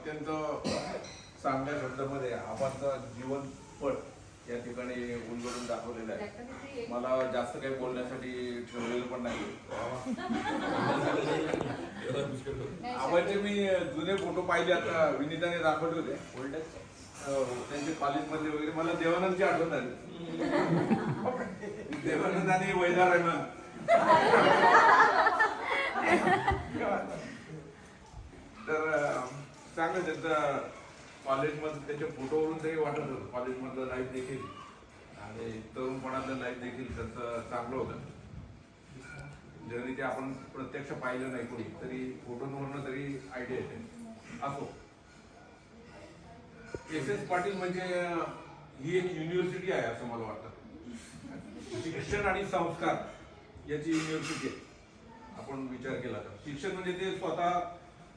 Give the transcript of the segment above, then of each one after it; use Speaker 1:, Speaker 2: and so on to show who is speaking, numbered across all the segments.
Speaker 1: अत्यंत चांगल्या शब्दामध्ये आबांचा जीवनपट या ठिकाणी उलगडून दाखवलेला आहे. मला जास्त काही बोलण्यासाठी ठेवलेलं पण नाही. आबांचे मी जुने फोटो पाहिले, आता विनीताने दाखवले होते त्यांचे कॉलेजमध्ये वगैरे. मला देवानंदची आठवण आली. देवानंद आणि वैदार आहे ना, तर चांगलं त्यांचं कॉलेजमध्ये त्याच्या फोटोवरून तरी वाटत होतं कॉलेजमधलं लाईफ देखील आणि तरुणपणातलं लाईफ देखील त्यांचं चांगलं होतं. जरी ते आपण प्रत्यक्ष पाहिलं नाही कोणी तरी फोटोवरून तरी आयडिया येते. असो, एस पाटील म्हणजे ही एक युनिव्हर्सिटी आहे असं मला वाटतं. शिक्षण आणि संस्कार याची युनिव्हर्सिटी आहे. आपण विचार केला तर शिक्षण म्हणजे ते स्वतः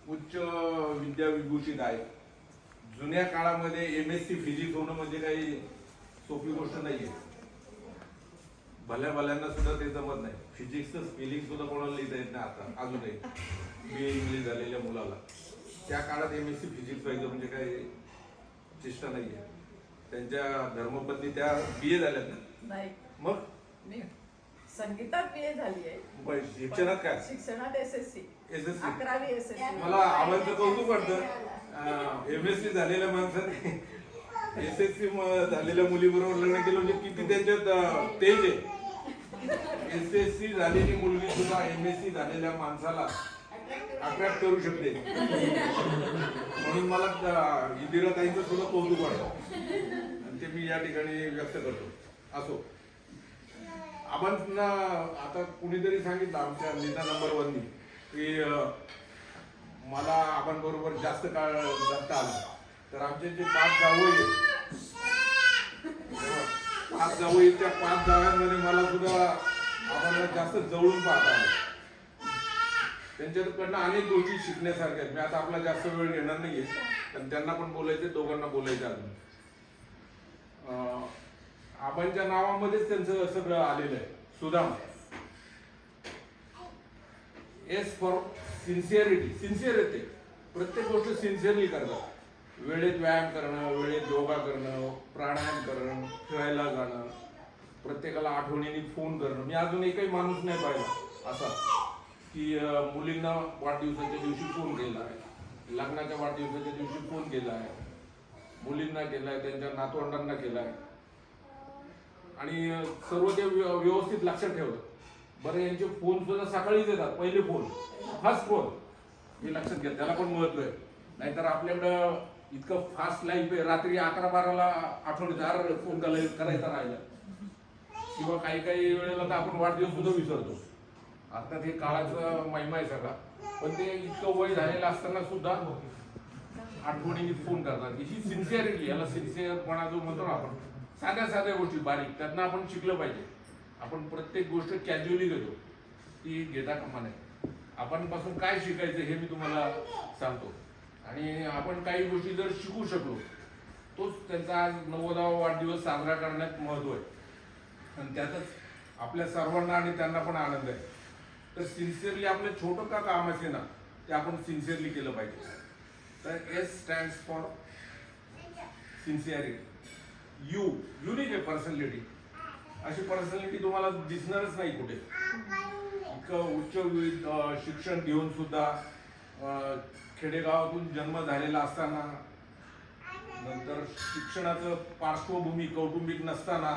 Speaker 1: उच्च विद्या विभूषित आहे. जुन्या काळामध्ये MSc फिजिक्स होणं म्हणजे काही सोपी गोष्ट नाहीये. भल्या भल्यांना सुद्धा ते जमत नाही. फिजिक्सचं स्पेलिंग सुद्धा कोणाला लिहिता येत नाही आता अजूनही. BA इंग्लिश झालेल्या मुलाला त्या काळात MSc फिजिक्स व्हायचं म्हणजे काही चेष्टा नाहीये. त्यांच्या धर्मपत्नी त्या BA झाल्यात ना. मग
Speaker 2: संगीतात BA झाली आहे.
Speaker 1: शिक्षणात काय?
Speaker 2: शिक्षणात SSC 11वी SSC.
Speaker 1: मला आवाजचं कौतुक वाटतं. MSc झालेल्या माणसाने SSC झालेल्या मुलीबरोबर लग्न केलं म्हणजे किती त्यांच्यात तेज आहे. SSC झालेली मुलगी सुद्धा MSc झालेल्या माणसाला अट्रॅक्ट करू शकते. म्हणून मला इंदिराताईंचं सुद्धा कौतुक वाटतं आणि ते मी या ठिकाणी व्यक्त करतो. असो, आपण आता कुणीतरी सांगितलं आमच्या नेता नंबर 1नी की मला आपण बरोबर जास्त काळ जगता आलं. तर आमचे जे 5 जावई आहेत, 5 जावई, त्या 5 जावयांमध्ये मला सुद्धा आपण जास्त जवळून पाहता आलं. त्यांच्याकडनं अनेक गोष्टी शिकण्यासारख्या आहेत. मी आता आपला जास्त वेळ घेणार नाहीये, पण त्यांना पण बोलायचे, दोघांना बोलायचं अजून. आपणच्या नावामध्येच त्यांचं सगळं आलेलं आहे. Sudam. S for sincerity. Sincere आहे ते. प्रत्येक गोष्ट सिन्सिअरली करतात. वेळेत व्यायाम करणं, वेळेत योगा करणं, प्राणायाम करणं, खेळायला जाणं, प्रत्येकाला आठवणीने फोन करणं. मी अजून एकही माणूस नाही पाहिला असा की मुलींना वाढदिवसाच्या दिवशी फोन केला आहे, लग्नाच्या वाढदिवसाच्या दिवशी फोन केला आहे, मुलींना केलाय, त्यांच्या नातवंडांना केलाय आणि सर्व ते व्यवस्थित लक्षात ठेवलं. बरं, यांचे फोन सुद्धा सकाळीच येतात. पहिले फोन, फर्स्ट फोन हे लक्षात घ्या, त्याला पण महत्व आहे. नाहीतर आपल्याकडं इतकं फास्ट लाईफ आहे, रात्री 11-12ला आठवड्यात फोन करायचा राहिला किंवा काही काही वेळेला तर आपण वाढदिवस सुद्धा विसरतो. आता ते काळाचा महिमा आहे सगळा. पण ते इतकं वय झालेलं असताना सुद्धा आठवणीने फोन करतात. ही सिन्सिअरिटी, याला सिन्सिअरपणा जो म्हणतो ना आपण, साध्या साध्या गोष्टी बारीक, त्यांना आपण शिकलं पाहिजे. आपण प्रत्येक गोष्ट कॅज्युअली घेतो, ती घेता कामा नये. आपण पासून काय शिकायचं हे मी तुम्हाला सांगतो. आणि आपण काही गोष्टी जर शिकू शकलो, तोच त्यांचा आज 90वा वाढदिवस साजरा करण्यात महत्व आहे. आणि त्यातच आपल्या सर्वांना आणि त्यांना पण आनंद आहे. तर सिन्सिअरली आपलं छोटं का काम असे ना, ते आपण सिन्सिअरली केलं पाहिजे. तर S stands for sincerity. Unique आहे पर्सनॅलिटी. अशी पर्सनॅलिटी तुम्हाला दिसणारच नाही कुठे. इतकं उच्च शिक्षण घेऊन सुद्धा, खेडेगावातून जन्म झालेला असताना, नंतर शिक्षणाचं पार्श्वभूमी कौटुंबिक नसताना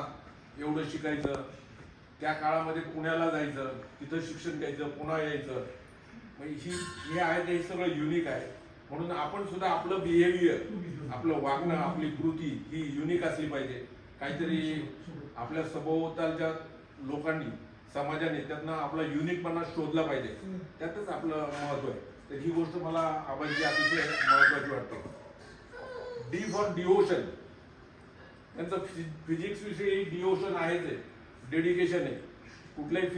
Speaker 1: एवढं शिकायचं, त्या काळामध्ये पुण्याला जायचं, तिथं शिक्षण घ्यायचं, पुन्हा यायचं. म्हणजे हे आहे ते सगळं युनिक आहे. म्हणून आपण सुद्धा आपलं बिहेवियर, आपलं वागणं, आपली कृती ही युनिक असली पाहिजे. काहीतरी आपल्या सभोवतालच्या लोकांनी, समाजाने त्यातनं आपला युनिकपणा शोधला पाहिजे. त्यातच आपलं महत्व आहे. तर ही गोष्ट मला आबांची अतिशय महत्वाची वाटते. D for devotion. त्यांचं फिजिक्स विषयी डिवोशन आहेच आहे, डेडिकेशन आहे. कुठलाही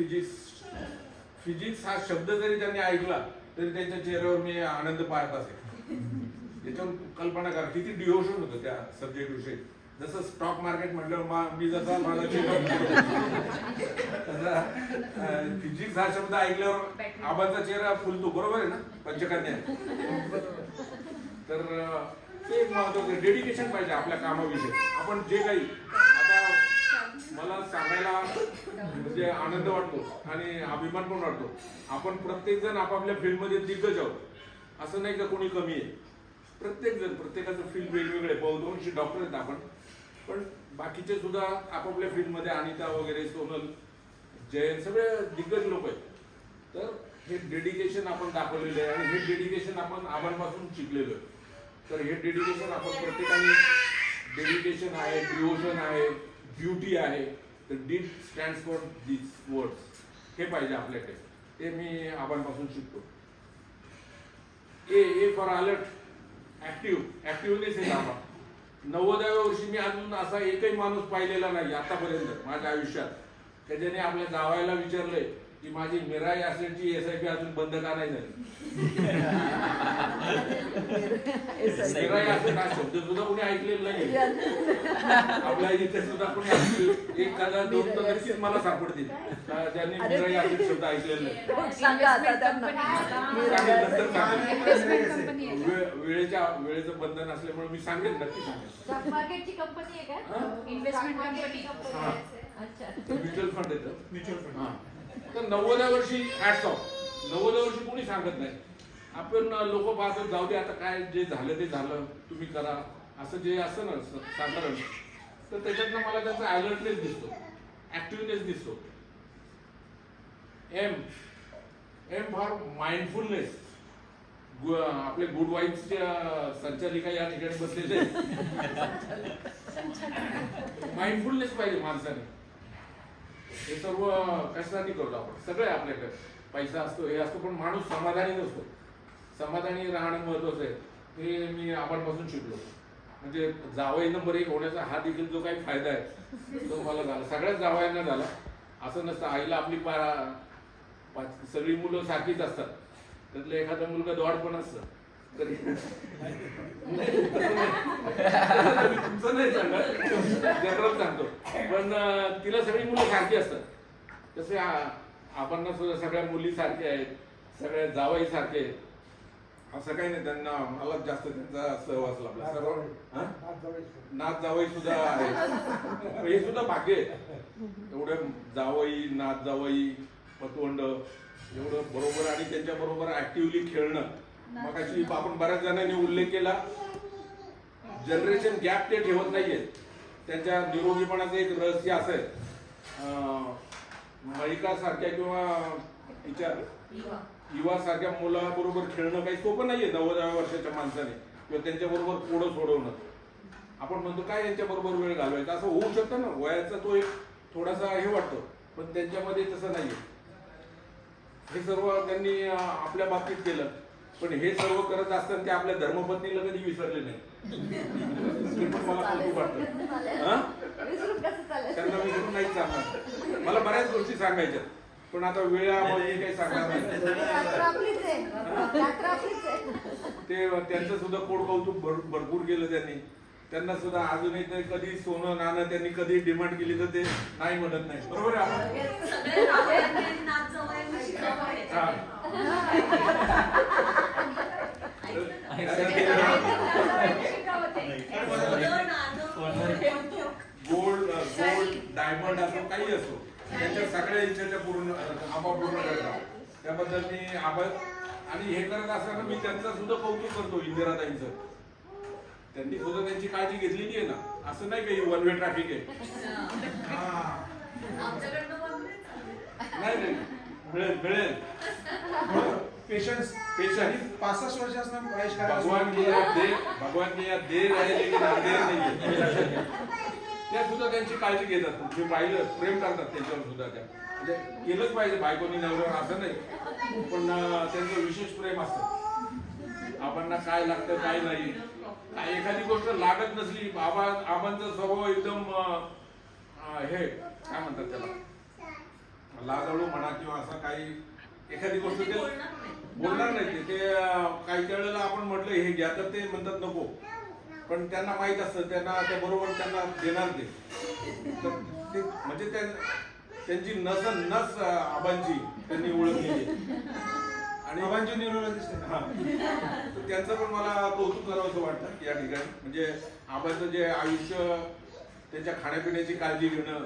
Speaker 1: फिजिक्स हा शब्द जरी त्यांनी ऐकला तरी त्यांच्या चेहऱ्यावर मी आनंद पाहत असे. याच्यावर कल्पना करा किती डिवोशन होतं त्या सब्जेक्ट विषयी. जसं स्टॉक मार्केट म्हटल्यावर मी जसा माझा फिजिक्स हा शब्द ऐकल्यावर आबांचा चेहरा फुलतो. बरोबर आहे ना पंचकन्या. तर ते एक महत्वाचं डेडिकेशन पाहिजे आपल्या कामाविषयी. आपण जे काही आता मला सांगायला म्हणजे आनंद वाटतो आणि अभिमान पण वाटतो. आपण प्रत्येक जण आपापल्या फील्डमध्ये दिग्गज आहोत. असं नाही का कोणी कमी आहे. प्रत्येक जण प्रत्येकाचं फील्ड वेगवेगळे. बहुतांशी डॉक्टर आहेत आपण, पण बाकीचे सुद्धा आपापल्या फील्डमध्ये अनिता वगैरे, सोनल, जयंत सगळे दिग्गज लोक आहेत. तर हे डेडिकेशन आपण दाखवलेलं आहे आणि हे डेडिकेशन आपण आबांपासून शिकलेलो आहे. तर हे डेडिकेशन आपण प्रत्येकाने डेडिकेशन आहे, डिवोशन आहे, ड्युटी आहे. तर deep stands for this words हे पाहिजे आपल्याकडे. ते मी आबांपासून शिकतो. ए फॉर अलर्ट, ऍक्टिव्हनेस आहे आबा. 90व्या वर्षी मी अजून असा एकही माणूस पाहिलेला नाही आतापर्यंत माझ्या आयुष्यात की ज्याने आपल्या जावयाला विचारलंय की माझी मिराई असेलची SIP अजून बंद का नाही झाली. मिराई असेल हा शब्द सुद्धा कोणी ऐकलेला नाही. आपल्या इथे सुद्धा कोणी एखादा दोन तर नक्कीच मला सापडतील ज्यांनी मिराई असेल शब्द ऐकलेला नाही. वेळेचं बंधन असल्यामुळे मी सांगेन, नक्की सांगेन.
Speaker 3: मार्केटची कंपनी आहे का? Investment company. अच्छा.
Speaker 1: म्युच्युअल फंड येतं. Mutual fund. हा. तर 90व्या वर्षी हॅट्स ऑफ. 90व्या वर्षी कोणी सांगत नाही. आपण लोक पाहतो जाऊ दे आता काय जे झालं ते झालं, तुम्ही करा असं जे असतं ना साधारण. तर त्याच्यातनं मला त्याचा अलर्टनेस दिसतो, ऍक्टिव्हनेस दिसतो. M for mindfulness. आपले गुड वाईब्सच्या संचालिका या ठिकाणी बसलेले. माइंडफुलनेस पाहिजे माणसाने. हे सर्व कशासाठी करतो आपण? सगळे आपल्याकडे पैसा असतो, हे असतो, पण माणूस समाधानी नसतो. समाधानी राहणं महत्वाचं आहे. हे मी आपणपासून शिकलो. म्हणजे जावई नंबर 1 होण्याचा हा देखील जो काही फायदा आहे तो मला झाला. सगळ्याच जावयांना झाला. असं नसतं आईला आपली सगळी मुलं सारखीच असतात. त्यातलं एखादा मुलगा द्वाड पण असतं. तरी तुमचं नाही सांगत, जनरल सांगतो. पण तिला सगळी मुलं सारखी असतात. तसे आपण सुद्धा सगळ्या मुली सारख्या आहेत, सगळ्या जावई सारखे आहेत. असं काही नाही. त्यांना मला जास्त त्यांचा सहवास लाभला. सर्व नाथ जावई सुद्धा आहे. हे सुद्धा भाग्य आहे. एवढं जावई, नाथ जावई, पतवंड एवढं बरोबर आणि त्यांच्या बरोबर ऍक्टिव्हली खेळणं. मग अशी आपण बऱ्याच जणांनी उल्लेख केला, जनरेशन गॅप ते ठेवत नाहीये. त्यांच्या निरोगीपणाचं एक रहस्य असं आहे. मलिका सारख्या किंवा तिच्या युवा सारख्या मुलाबरोबर खेळणं काही सोपं नाहीये 90व्या वर्षाच्या माणसाने, किंवा त्यांच्या बरोबर कोडं सोडवणं. आपण म्हणतो काय यांच्या बरोबर वेळ घालवायचा, असं होऊ शकतं ना. वयाचा तो एक थोडासा हे वाटतो, पण त्यांच्यामध्ये तसं नाहीये. हे सर्व त्यांनी आपल्या बाबतीत केलं. पण हे सर्व करत असताना ते आपल्या धर्मपत्नीला कधी विसरले नाही. पण मला कौतुक वाटतं. त्यांना विसरून नाही सांगणार. मला बऱ्याच गोष्टी सांगायच्या, पण आता वेळामध्ये काही सांगणार नाही. ते त्यांचं सुद्धा कोड कौतुक भरपूर केलं त्यांनी. त्यांना सुद्धा अजूनही ते कधी सोनं नाणं त्यांनी कधी डिमांड केली तर ते नाही म्हणत नाही. बरोबर आहे. गोल्ड डायमंड असो काही असो, त्यांच्या सगळ्या इच्छा पूर्ण पूर्ण करतात. त्याबद्दल मी आभार. आणि हे करत असताना मी त्यांचं सुद्धा कौतुक करतो. इंदिराताईंचं त्यांनी सुद्धा त्यांची काळजी घेतलेली आहे ना. असं नाही काही वन वे ट्रॅफिक आहे. नाही मिळेल.
Speaker 4: पेशेंस 65 वर्ष असणार.
Speaker 1: भगवान की याद देर आहे लेकिन अंधेर नाहीये. त्या सुद्धा त्यांची काळजी घेतात. मी पाहिलं प्रेम करतात त्यांच्यावर सुद्धा. त्या म्हणजे केलंच पाहिजे बायकोनी नवऱ्यावर असं नाही, पण त्यांचं विशेष प्रेम असतं. आपण काय लागतं काय नाही. एखादी गोष्ट लागत नसली, आबांचा स्वभाव एकदम हे काय म्हणतात त्याला, लाजाळू म्हणा किंवा असं काही एखादी गोष्ट ते बोलणार नाही. ते काही वेळेला आपण म्हटलं हे घ्या तर ते म्हणतात नको, पण त्यांना माहित असतं त्यांना त्या बरोबर त्यांना देणार ते. तर ते म्हणजे त्यांची नस आबांची त्यांनी ओळखली. आणि
Speaker 4: आबांची न्यूरोलॉजिस्ट आहे.
Speaker 1: हा. तर त्यांचं पण मला कौतुक करावं असं वाटतं या ठिकाणी. म्हणजे आबांचं जे आयुष्य, त्यांच्या खाण्यापिण्याची काळजी घेणं,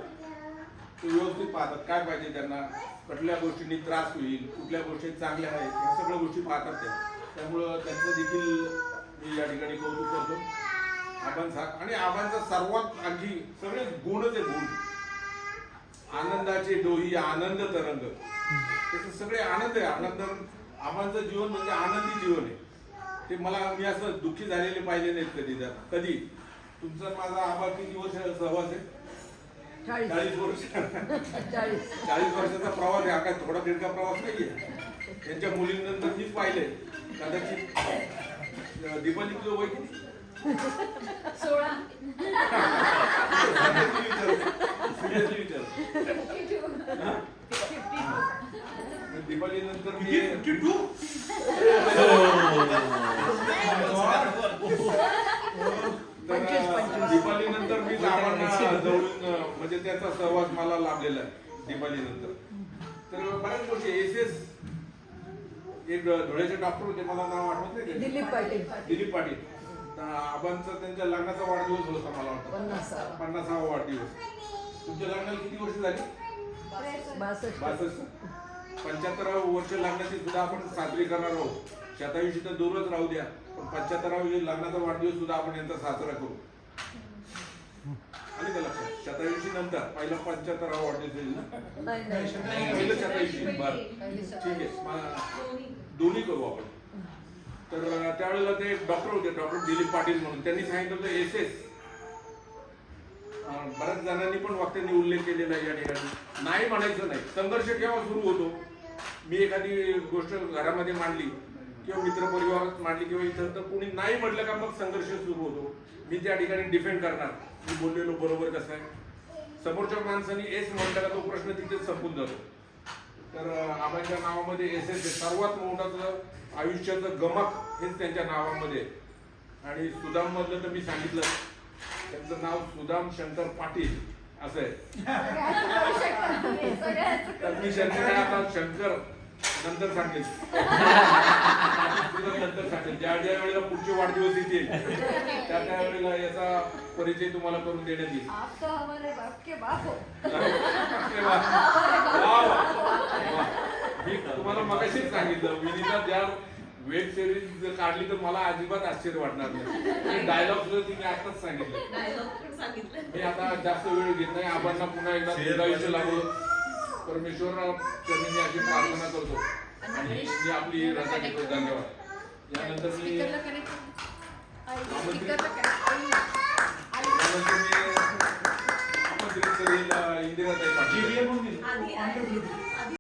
Speaker 1: ते व्यवस्थित पाहतात. काय पाहिजे त्यांना, कुठल्या गोष्टींनी त्रास होईल, कुठल्या गोष्टी चांगल्या आहेत, या सगळ्या गोष्टी पाहतात ते. त्यामुळं त्यांचं देखील मी या ठिकाणी कौतुक करतो. आणि आबांचा सर्वात आणखी सगळे गुणच आहे, गुण. आनंदाचे डोही आनंद तरंग, त्याचे सगळे आनंद आहे. आनंद, आबांचं जीवन म्हणजे आनंदी जीवन आहे. ते मी असं दुःखी झालेले पाहिले नाहीत कधी. तुमचा माझा आबा किती वर्ष सहवास आहे? 40 वर्ष. 40 वर्षाचा प्रवास आहे. हा काय थोडा दीर्घा प्रवास नाहीये. त्यांच्या मुलींनंतर मीच पाहिले. कदाचित दीपालीचं वय किती?
Speaker 3: 16.
Speaker 1: सिरियसली विचार. दीपाली नंतर मी दीपाली नंतर मी आबांना जवळून म्हणजे त्याचा सहवास मला लाभलेला आहे दीपाली नंतर. तर बऱ्याच गोष्टी एसएस एक धुळ्याचे डॉक्टर होते, मला नाव आठवत नाही. दिलीप पाटील. आबांचा त्यांच्या लग्नाचा वाढदिवस होता, मला वाटतं 50वा वाढदिवस. तुमच्या लग्नाला किती वर्ष झाली? 62. 75वं वर्ष लग्नाची सुद्धा आपण साजरी करणार आहोत. 87 तर दूरच राहू द्या, पण 75वा लग्नाचा वाढदिवस सुद्धा आपण यांचा साजरा करू. आली का लक्षात? 87 नंतर पहिला 75वा वाढदिवस येईल ना? पहिलं 87. बरं, ठीक आहे, दोन्ही करू आपण. तर त्यावेळेला ते डॉक्टर होते, डॉक्टर दिलीप पाटील म्हणून. त्यांनी सांगितलं होतं एसएस. बऱ्याच जणांनी पण वक्त्यांनी उल्लेख केलेला आहे या ठिकाणी. नाही म्हणायचं नाही. संघर्ष केव्हा सुरू होतो? मी एखादी गोष्ट घरामध्ये मांडली किंवा मित्रपरिवारात मांडली किंवा इथं, तर कोणी नाही म्हटलं का मग संघर्ष सुरू होतो. मी त्या ठिकाणी डिफेंड करणार, मी बोललेलो बरोबर कसं आहे. समोरच्या माणसाने एस म्हटलं का तो प्रश्न तिथेच संपून जातो. तर आबांच्या नावामध्ये एस एस सर्वात मोठाचं आयुष्याचं गमक हेच त्यांच्या नावामध्ये. आणि सुदाम मधलं तर मी सांगितलं, त्यांचं नाव सुदाम शंकर पाटील असं आहे. तर मी शंकर आता शंकर नंतर सांगेल. नंतर सांगेल ज्या वेळेला पुढचे वाढदिवस येतील त्या वेळेला याचा परिचय तुम्हाला करून देण्यात येईल. मी तुम्हाला मगाशीच सांगितलं, विनीता ज्या वेब सिरीज काढली तर मला अजिबात आश्चर्य वाटणार नाही. डायलॉग सुद्धा तिने आताच सांगितलं. मी आता जास्त वेळ घेत नाही. आबांना पुन्हा एकदा दीर्घायुष्य लाभो परमेश्वर चरणी अशी प्रार्थना करतो आणि मी आपली रजा घेतो. धन्यवाद. यानंतर मी आमंत्रित करेल इंदिराताई पाटील.